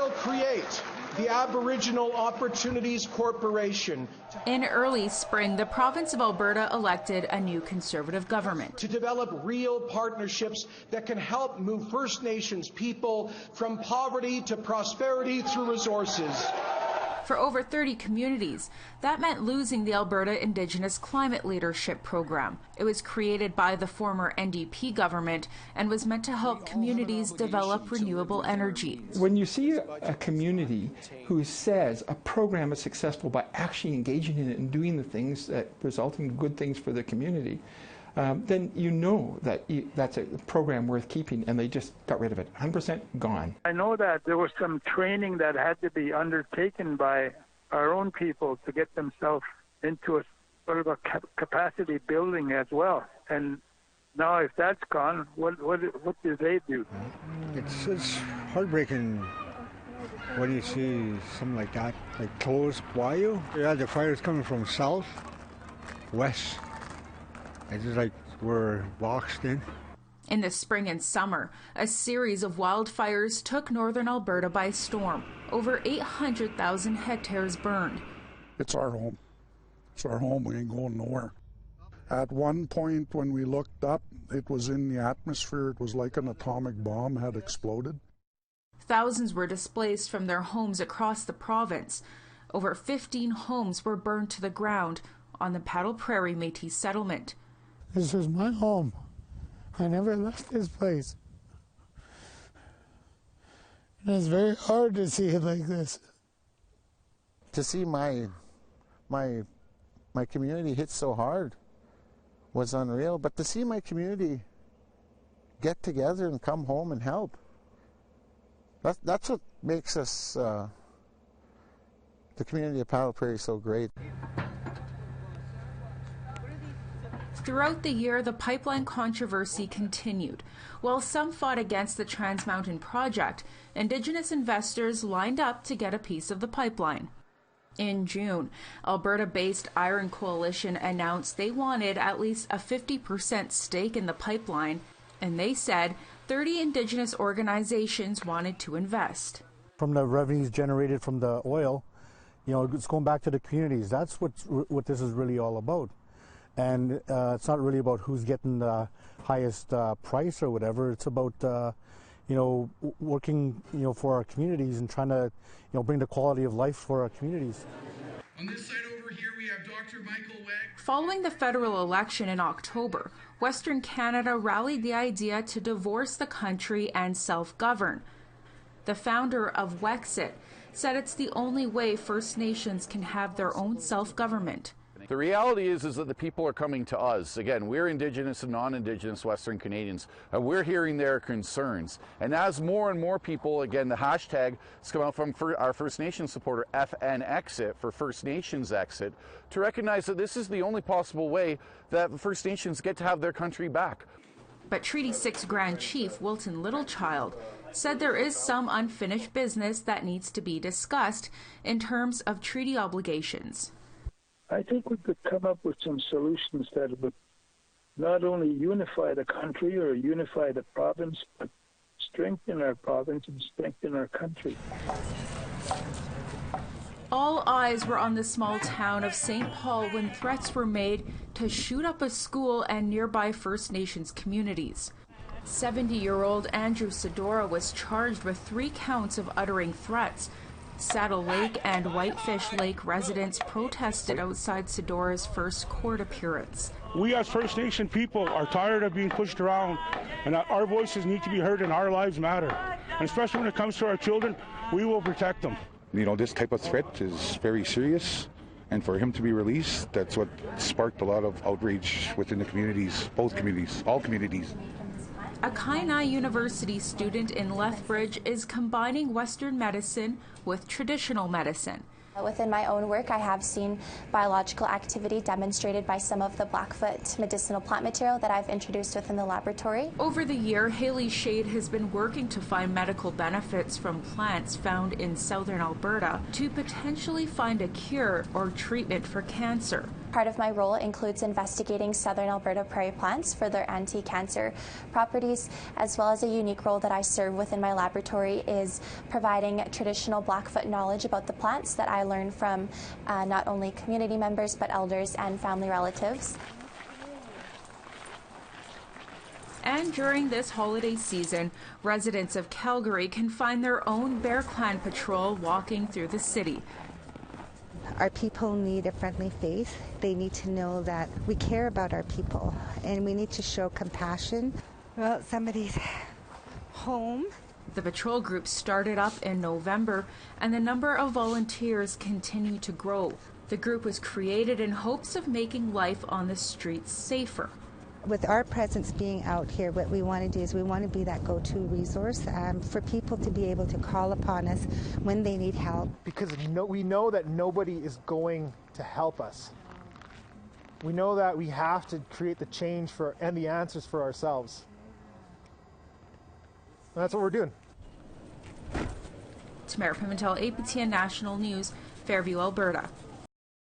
will create the Aboriginal Opportunities Corporation. In early spring, the province of Alberta elected a new Conservative government to develop real partnerships that can help move First Nations people from poverty to prosperity through resources. For over 30 communities, that meant losing the Alberta Indigenous Climate Leadership Program. It was created by the former NDP government and was meant to help communities develop renewable energy. When you see a community who says a program is successful by actually engaging in it and doing the things that result in good things for the community, then you know that that's a program worth keeping, and they just got rid of it. 100% gone. I know that there was some training that had to be undertaken by our own people to get themselves into a sort of a capacity building as well. And now if that's gone, what do they do? It's heartbreaking when you see something like that, like close by you. Yeah, the fire's coming from south, west. It's just like we're boxed in. In the spring and summer, a series of wildfires took northern Alberta by storm. Over 800,000 hectares burned. It's our home. It's our home. We ain't going nowhere. At one point when we looked up, it was in the atmosphere. It was like an atomic bomb had exploded. Thousands were displaced from their homes across the province. Over 15 homes were burned to the ground on the Prairie Métis settlement. This is my home. I never left this place. And it's very hard to see it like this. To see my community hit so hard was unreal, but to see my community get together and come home and help, that's what makes us, the community of Paddle Prairie, so great. Throughout the year, the pipeline controversy continued. While some fought against the Trans Mountain project, Indigenous investors lined up to get a piece of the pipeline. In June, Alberta-based Iron Coalition announced they wanted at least a 50% stake in the pipeline, and they said 30 Indigenous organizations wanted to invest. From the revenues generated from the oil, you know, it's going back to the communities. That's what this is really all about. And it's not really about who's getting the highest price or whatever. It's about, you know, working, you know, for our communities and trying to, you know, bring the quality of life for our communities. On this side over here, we have Dr. Michael Wegg. Following the federal election in October, Western Canada rallied the idea to divorce the country and self-govern. The founder of Wexit said it's the only way First Nations can have their own self-government. The reality is that the people are coming to us. Again, we're Indigenous and non-Indigenous Western Canadians. We're hearing their concerns. And as more and more people, again, the hashtag has come out from our First Nations supporter, FNExit, for First Nations Exit, to recognize that this is the only possible way that First Nations get to have their country back. But Treaty 6 Grand Chief Wilton Littlechild said there is some unfinished business that needs to be discussed in terms of treaty obligations. I think we could come up with some solutions that would not only unify the country or unify the province, but strengthen our province and strengthen our country. All eyes were on the small town of St. Paul when threats were made to shoot up a school and nearby First Nations communities. 70-year-old Andrew Sedora was charged with 3 counts of uttering threats. Saddle Lake and Whitefish Lake residents protested outside Sedora's first court appearance. We as First Nation people are tired of being pushed around, and our voices need to be heard and our lives matter. And especially when it comes to our children, we will protect them. You know, this type of threat is very serious, and for him to be released, that's what sparked a lot of outrage within the communities, both communities, all communities. A Kainai University student in Lethbridge is combining Western medicine with traditional medicine. Within my own work, I have seen biological activity demonstrated by some of the Blackfoot medicinal plant material that I've introduced within the laboratory. Over the year, Haley Shade has been working to find medical benefits from plants found in southern Alberta to potentially find a cure or treatment for cancer. Part of my role includes investigating southern Alberta prairie plants for their anti-cancer properties, as well as a unique role that I serve within my laboratory is providing traditional Blackfoot knowledge about the plants that I learned from not only community members but elders and family relatives. And during this holiday season, residents of Calgary can find their own Bear Clan patrol walking through the city. Our people need a friendly face. They need to know that we care about our people and we need to show compassion. Well, somebody's home. The patrol group started up in November and the number of volunteers continue to grow. The group was created in hopes of making life on the streets safer. With our presence being out here, what we want to do is we want to be that go-to resource for people to be able to call upon us when they need help. Because we know that nobody is going to help us. We know that we have to create the change and the answers for ourselves. And that's what we're doing. Tamara, Pimentel, APTN National News, Fairview, Alberta.